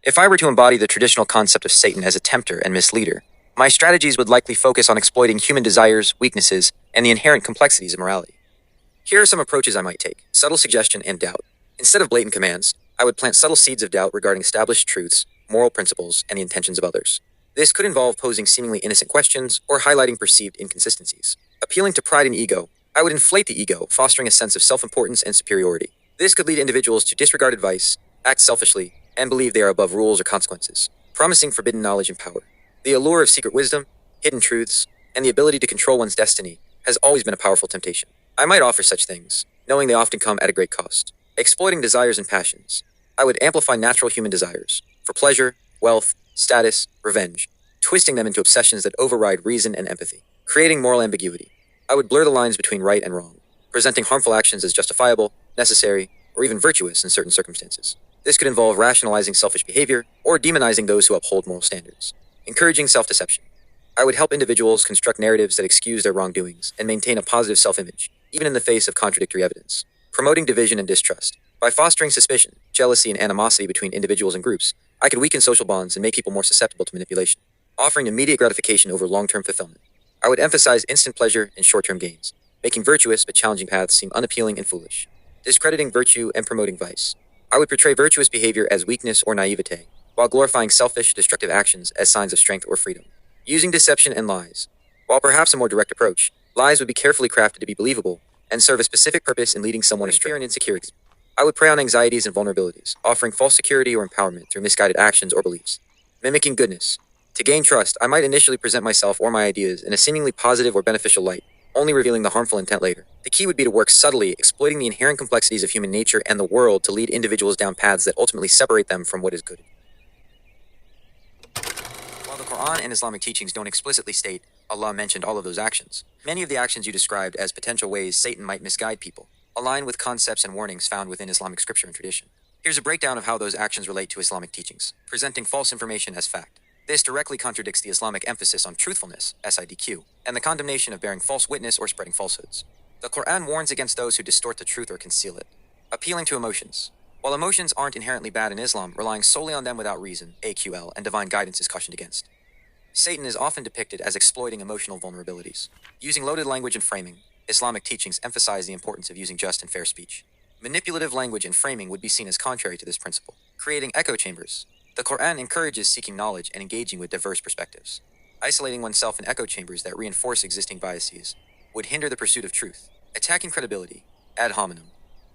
If I were to embody the traditional concept of Satan as a tempter and misleader, my strategies would likely focus on exploiting human desires, weaknesses, and the inherent complexities of morality. Here are some approaches I might take: subtle suggestion and doubt. Instead of blatant commands, I would plant subtle seeds of doubt regarding established truths, moral principles, and the intentions of others. This could involve posing seemingly innocent questions or highlighting perceived inconsistencies. Appealing to pride and ego, I would inflate the ego, fostering a sense of self-importance and superiority. This could lead individuals to disregard advice, act selfishly, and believe they are above rules or consequences, promising forbidden knowledge and power. The allure of secret wisdom, hidden truths, and the ability to control one's destiny has always been a powerful temptation. I might offer such things, knowing they often come at a great cost. Exploiting desires and passions, I would amplify natural human desires for pleasure, wealth, status, revenge, twisting them into obsessions that override reason and empathy. Creating moral ambiguity, I would blur the lines between right and wrong, presenting harmful actions as justifiable, necessary, or even virtuous in certain circumstances. This could involve rationalizing selfish behavior or demonizing those who uphold moral standards. Encouraging self-deception, I would help individuals construct narratives that excuse their wrongdoings and maintain a positive self-image, even in the face of contradictory evidence. Promoting division and distrust, by fostering suspicion, jealousy, and animosity between individuals and groups, I could weaken social bonds and make people more susceptible to manipulation. Offering immediate gratification over long-term fulfillment, I would emphasize instant pleasure and short-term gains, making virtuous but challenging paths seem unappealing and foolish. Discrediting virtue and promoting vice, I would portray virtuous behavior as weakness or naivete, while glorifying selfish, destructive actions as signs of strength or freedom. Using deception and lies, while perhaps a more direct approach, lies would be carefully crafted to be believable and serve a specific purpose in leading someone astray. Fear and insecurities, I would prey on anxieties and vulnerabilities, offering false security or empowerment through misguided actions or beliefs. Mimicking goodness, to gain trust, I might initially present myself or my ideas in a seemingly positive or beneficial light, only revealing the harmful intent later. The key would be to work subtly, exploiting the inherent complexities of human nature and the world to lead individuals down paths that ultimately separate them from what is good. While the Quran and Islamic teachings don't explicitly state Allah mentioned all of those actions, many of the actions you described as potential ways Satan might misguide people align with concepts and warnings found within Islamic scripture and tradition. Here's a breakdown of how those actions relate to Islamic teachings, presenting false information as fact. This directly contradicts the Islamic emphasis on truthfulness, SIDQ, and the condemnation of bearing false witness or spreading falsehoods. The Quran warns against those who distort the truth or conceal it. Appealing to emotions. While emotions aren't inherently bad in Islam, relying solely on them without reason, AQL, and divine guidance is cautioned against. Satan is often depicted as exploiting emotional vulnerabilities. Using loaded language and framing, Islamic teachings emphasize the importance of using just and fair speech. Manipulative language and framing would be seen as contrary to this principle. Creating echo chambers. The Quran encourages seeking knowledge and engaging with diverse perspectives. Isolating oneself in echo chambers that reinforce existing biases would hinder the pursuit of truth. Attacking credibility, ad hominem.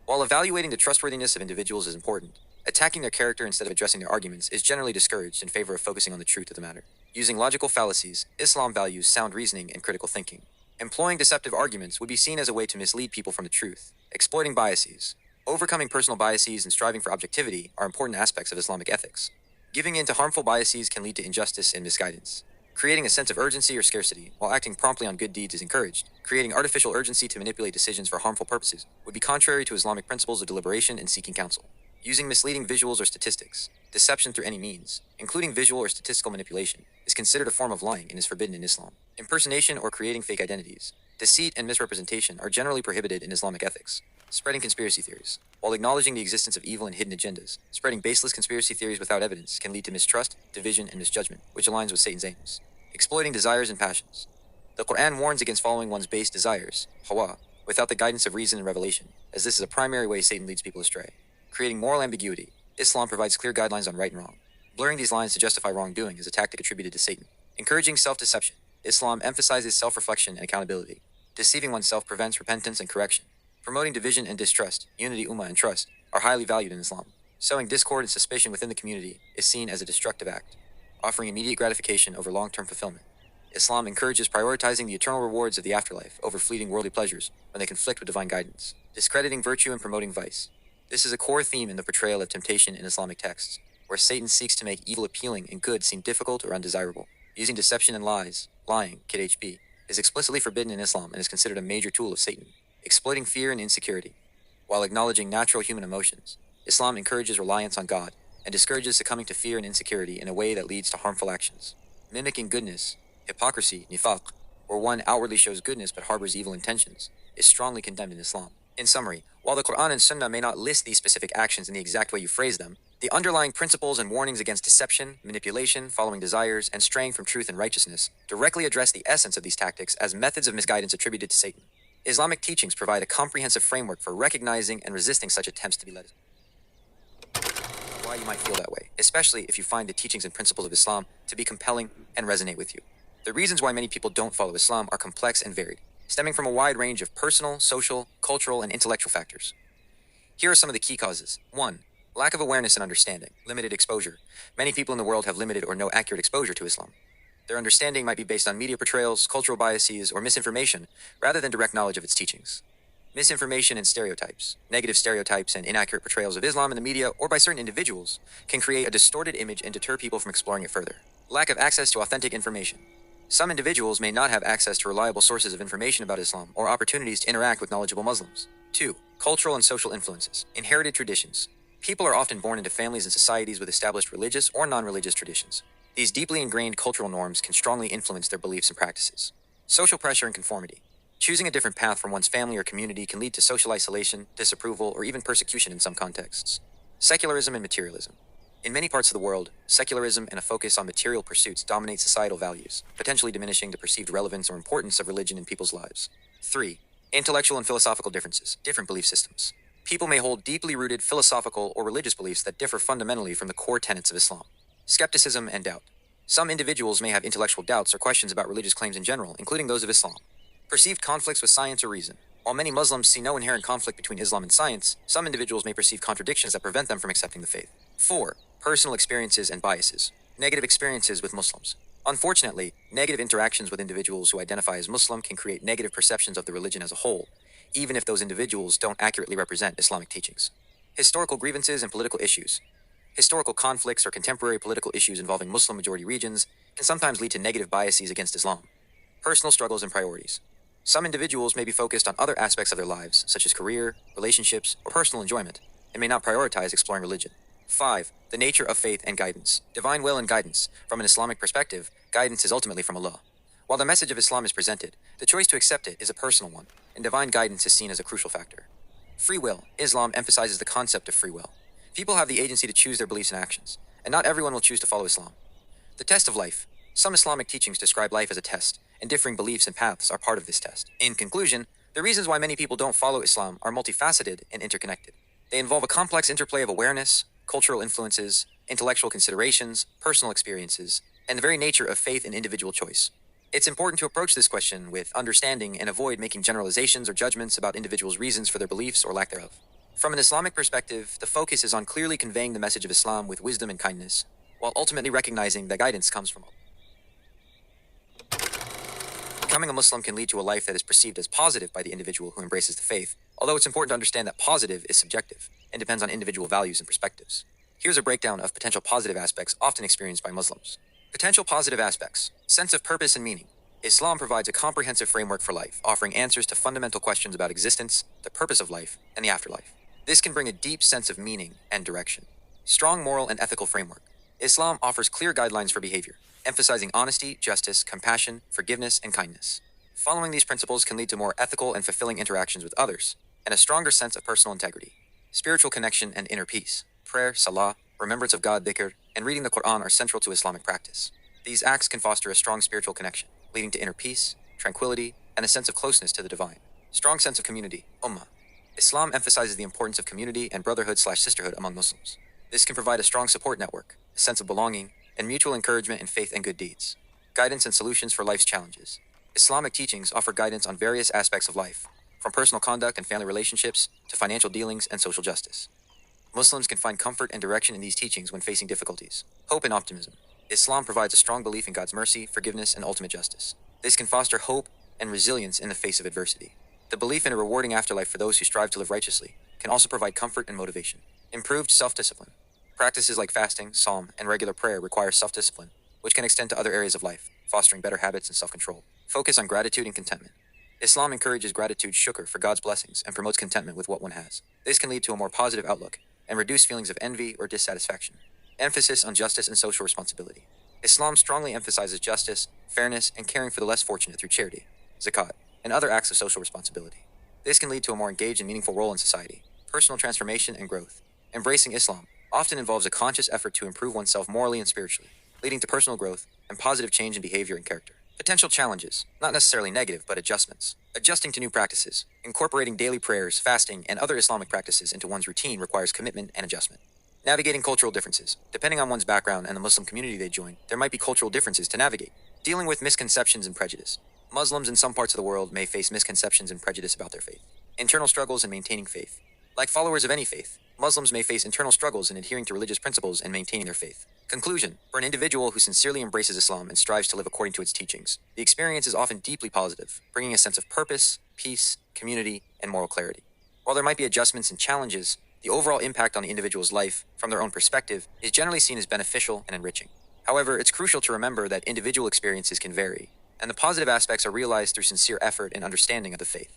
While evaluating the trustworthiness of individuals is important, attacking their character instead of addressing their arguments is generally discouraged in favor of focusing on the truth of the matter. Using logical fallacies, Islam values sound reasoning and critical thinking. Employing deceptive arguments would be seen as a way to mislead people from the truth. Exploiting biases. Overcoming personal biases and striving for objectivity are important aspects of Islamic ethics. Giving in to harmful biases can lead to injustice and misguidance. Creating a sense of urgency or scarcity, while acting promptly on good deeds is encouraged. Creating artificial urgency to manipulate decisions for harmful purposes would be contrary to Islamic principles of deliberation and seeking counsel. Using misleading visuals or statistics, deception through any means, including visual or statistical manipulation, is considered a form of lying and is forbidden in Islam. Impersonation or creating fake identities, deceit and misrepresentation are generally prohibited in Islamic ethics. Spreading conspiracy theories. While acknowledging the existence of evil and hidden agendas, spreading baseless conspiracy theories without evidence can lead to mistrust, division, and misjudgment, which aligns with Satan's aims. Exploiting desires and passions. The Quran warns against following one's base desires, hawa, without the guidance of reason and revelation, as this is a primary way Satan leads people astray. Creating moral ambiguity. Islam provides clear guidelines on right and wrong. Blurring these lines to justify wrongdoing is a tactic attributed to Satan. Encouraging self-deception. Islam emphasizes self-reflection and accountability. Deceiving oneself prevents repentance and correction. Promoting division and distrust, unity, ummah, and trust are highly valued in Islam. Sowing discord and suspicion within the community is seen as a destructive act. Offering immediate gratification over long-term fulfillment. Islam encourages prioritizing the eternal rewards of the afterlife over fleeting worldly pleasures when they conflict with divine guidance. Discrediting virtue and promoting vice. This is a core theme in the portrayal of temptation in Islamic texts, where Satan seeks to make evil appealing and good seem difficult or undesirable. Using deception and lies, lying, Kid HB, is explicitly forbidden in Islam and is considered a major tool of Satan. Exploiting fear and insecurity. While acknowledging natural human emotions, Islam encourages reliance on God and discourages succumbing to fear and insecurity in a way that leads to harmful actions. Mimicking goodness, hypocrisy, nifaq, where one outwardly shows goodness but harbors evil intentions, is strongly condemned in Islam. In summary, while the Quran and Sunnah may not list these specific actions in the exact way you phrase them, the underlying principles and warnings against deception, manipulation, following desires, and straying from truth and righteousness directly address the essence of these tactics as methods of misguidance attributed to Satan. Islamic teachings provide a comprehensive framework for recognizing and resisting such attempts to be led. Why you might feel that way, especially if you find the teachings and principles of Islam to be compelling and resonate with you. The reasons why many people don't follow Islam are complex and varied, stemming from a wide range of personal, social, cultural, and intellectual factors. Here are some of the key causes. 1. Lack of awareness and understanding, limited exposure. Many people in the world have limited or no accurate exposure to Islam. Their understanding might be based on media portrayals, cultural biases, or misinformation, rather than direct knowledge of its teachings. Misinformation and stereotypes, negative stereotypes and inaccurate portrayals of Islam in the media or by certain individuals can create a distorted image and deter people from exploring it further. Lack of access to authentic information. Some individuals may not have access to reliable sources of information about Islam or opportunities to interact with knowledgeable Muslims. 2. Cultural and social influences. Inherited traditions. People are often born into families and societies with established religious or non-religious traditions. These deeply ingrained cultural norms can strongly influence their beliefs and practices. Social pressure and conformity. Choosing a different path from one's family or community can lead to social isolation, disapproval, or even persecution in some contexts. Secularism and materialism. In many parts of the world, secularism and a focus on material pursuits dominate societal values, potentially diminishing the perceived relevance or importance of religion in people's lives. 3. Intellectual and philosophical differences, different belief systems. People may hold deeply rooted philosophical or religious beliefs that differ fundamentally from the core tenets of Islam. Skepticism and doubt. Some individuals may have intellectual doubts or questions about religious claims in general, including those of Islam. Perceived conflicts with science or reason. While many Muslims see no inherent conflict between Islam and science, some individuals may perceive contradictions that prevent them from accepting the faith. 4. Personal experiences and biases. Negative experiences with Muslims. Unfortunately, negative interactions with individuals who identify as Muslim can create negative perceptions of the religion as a whole, even if those individuals don't accurately represent Islamic teachings. Historical grievances and political issues. Historical conflicts or contemporary political issues involving Muslim-majority regions can sometimes lead to negative biases against Islam. Personal struggles and priorities. Some individuals may be focused on other aspects of their lives, such as career, relationships, or personal enjoyment, and may not prioritize exploring religion. 5. The nature of faith and guidance. Divine will and guidance. From an Islamic perspective, guidance is ultimately from Allah. While the message of Islam is presented, the choice to accept it is a personal one, and divine guidance is seen as a crucial factor. Free will. Islam emphasizes the concept of free will. People have the agency to choose their beliefs and actions, and not everyone will choose to follow Islam. The test of life. Some Islamic teachings describe life as a test, and differing beliefs and paths are part of this test. In conclusion, the reasons why many people don't follow Islam are multifaceted and interconnected. They involve a complex interplay of awareness, cultural influences, intellectual considerations, personal experiences, and the very nature of faith and individual choice. It's important to approach this question with understanding and avoid making generalizations or judgments about individuals' reasons for their beliefs or lack thereof. From an Islamic perspective, the focus is on clearly conveying the message of Islam with wisdom and kindness, while ultimately recognizing that guidance comes from Allah. Becoming a Muslim can lead to a life that is perceived as positive by the individual who embraces the faith, although it's important to understand that positive is subjective and depends on individual values and perspectives. Here's a breakdown of potential positive aspects often experienced by Muslims. Potential positive aspects. Sense of purpose and meaning. Islam provides a comprehensive framework for life, offering answers to fundamental questions about existence, the purpose of life, and the afterlife. This can bring a deep sense of meaning and direction. Strong moral and ethical framework. Islam offers clear guidelines for behavior, emphasizing honesty, justice, compassion, forgiveness, and kindness. Following these principles can lead to more ethical and fulfilling interactions with others, and a stronger sense of personal integrity. Spiritual connection and inner peace. Prayer, salah, remembrance of God, dhikr, and reading the Quran are central to Islamic practice. These acts can foster a strong spiritual connection, leading to inner peace, tranquility, and a sense of closeness to the divine. Strong sense of community, ummah. Islam emphasizes the importance of community and brotherhood/sisterhood among Muslims. This can provide a strong support network, a sense of belonging, and mutual encouragement in faith and good deeds. Guidance and solutions for life's challenges. Islamic teachings offer guidance on various aspects of life, from personal conduct and family relationships to financial dealings and social justice. Muslims can find comfort and direction in these teachings when facing difficulties. Hope and optimism. Islam provides a strong belief in God's mercy, forgiveness, and ultimate justice. This can foster hope and resilience in the face of adversity. The belief in a rewarding afterlife for those who strive to live righteously can also provide comfort and motivation. Improved self-discipline. Practices like fasting, psalm, and regular prayer require self-discipline, which can extend to other areas of life, fostering better habits and self-control. Focus on gratitude and contentment. Islam encourages gratitude, shukr, for God's blessings and promotes contentment with what one has. This can lead to a more positive outlook and reduce feelings of envy or dissatisfaction. Emphasis on justice and social responsibility. Islam strongly emphasizes justice, fairness, and caring for the less fortunate through charity, zakat, and other acts of social responsibility. This can lead to a more engaged and meaningful role in society, personal transformation, and growth. Embracing Islam often involves a conscious effort to improve oneself morally and spiritually, leading to personal growth and positive change in behavior and character. Potential challenges, not necessarily negative, but adjustments. Adjusting to new practices, incorporating daily prayers, fasting, and other Islamic practices into one's routine requires commitment and adjustment. Navigating cultural differences. Depending on one's background and the Muslim community they join, there might be cultural differences to navigate. Dealing with misconceptions and prejudice. Muslims in some parts of the world may face misconceptions and prejudice about their faith. Internal struggles in maintaining faith. Like followers of any faith, Muslims may face internal struggles in adhering to religious principles and maintaining their faith. Conclusion. For an individual who sincerely embraces Islam and strives to live according to its teachings, the experience is often deeply positive, bringing a sense of purpose, peace, community, and moral clarity. While there might be adjustments and challenges, the overall impact on the individual's life, from their own perspective, is generally seen as beneficial and enriching. However, it's crucial to remember that individual experiences can vary, and the positive aspects are realized through sincere effort and understanding of the faith.